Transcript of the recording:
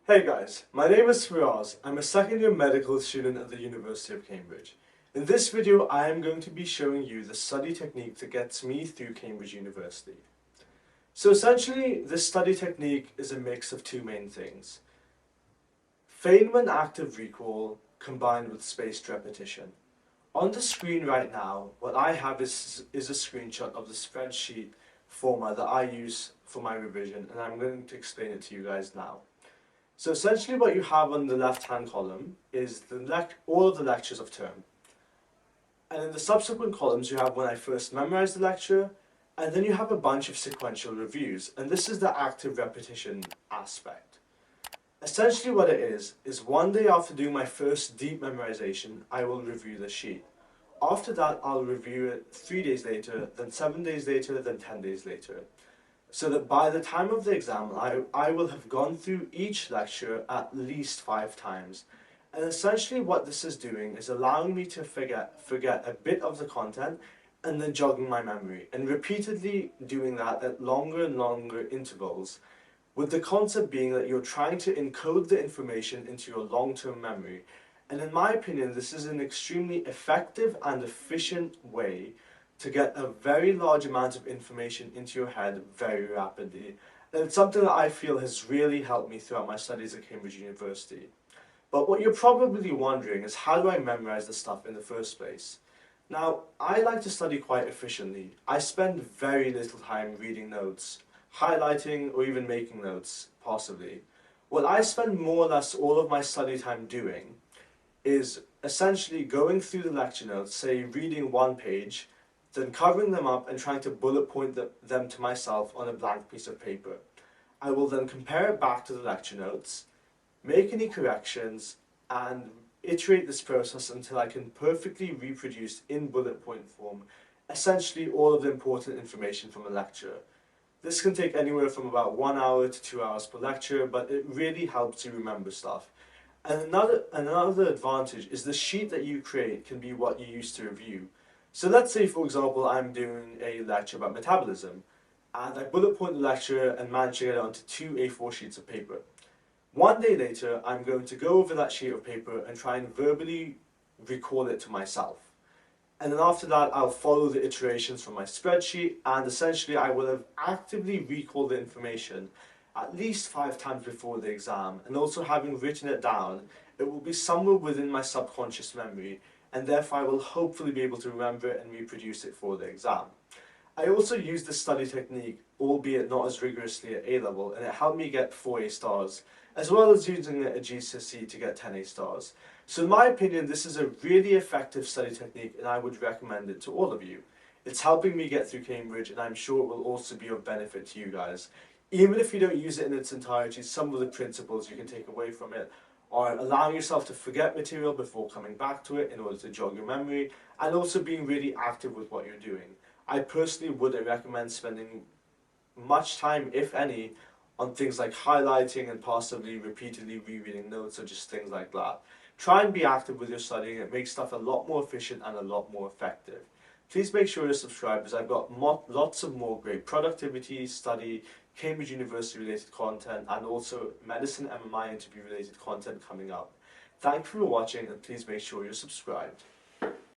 Hey guys, my name is Firaz. I'm a second year medical student at the University of Cambridge. In this video, I am going to be showing you the study technique that gets me through Cambridge University. So essentially, this study technique is a mix of two main things. Feynman active recall combined with spaced repetition. On the screen right now, what I have is a screenshot of the spreadsheet format that I use for my revision, and I'm going to explain it to you guys now. So essentially what you have on the left-hand column is all of the lectures of term. And in the subsequent columns you have when I first memorized the lecture, and then you have a bunch of sequential reviews, and this is the active repetition aspect. Essentially what it is one day after doing my first deep memorization, I will review the sheet. After that, I'll review it 3 days later, then 7 days later, then 10 days later. So that by the time of the exam, I will have gone through each lecture at least 5 times. And essentially what this is doing is allowing me to forget a bit of the content and then jogging my memory, and repeatedly doing that at longer and longer intervals, with the concept being that you're trying to encode the information into your long-term memory. And in my opinion, this is an extremely effective and efficient way to get a very large amount of information into your head very rapidly. And it's something that I feel has really helped me throughout my studies at Cambridge University. But what you're probably wondering is, how do I memorize the stuff in the first place? Now, I like to study quite efficiently. I spend very little time reading notes, highlighting, or even making notes, possibly. What I spend more or less all of my study time doing is essentially going through the lecture notes, say reading one page, then covering them up and trying to bullet point them to myself on a blank piece of paper. I will then compare it back to the lecture notes, make any corrections, and iterate this process until I can perfectly reproduce in bullet point form essentially all of the important information from a lecture. This can take anywhere from about 1 hour to 2 hours per lecture, but it really helps you remember stuff. And another advantage is the sheet that you create can be what you use to review. So let's say, for example, I'm doing a lecture about metabolism, and I bullet point the lecture and manage to get it onto 2 A4 sheets of paper. One day later, I'm going to go over that sheet of paper and try and verbally recall it to myself. And then after that, I'll follow the iterations from my spreadsheet, and essentially I will have actively recalled the information at least 5 times before the exam, and also having written it down, it will be somewhere within my subconscious memory, and therefore I will hopefully be able to remember it and reproduce it for the exam. I also used this study technique, albeit not as rigorously at A-level, and it helped me get 4 A stars, as well as using it at GCSE to get 10 A stars. So in my opinion, this is a really effective study technique, and I would recommend it to all of you. It's helping me get through Cambridge, and I'm sure it will also be of benefit to you guys. Even if you don't use it in its entirety, some of the principles you can take away from it are allowing yourself to forget material before coming back to it in order to jog your memory, and also being really active with what you're doing. I personally wouldn't recommend spending much time, if any, on things like highlighting and possibly repeatedly rereading notes or just things like that. Try and be active with your studying. It makes stuff a lot more efficient and a lot more effective. Please make sure to subscribe, as I've got lots of more great productivity, study, Cambridge University related content, and also medicine MMI interview related content coming up. Thank you for watching, and please make sure you're subscribed.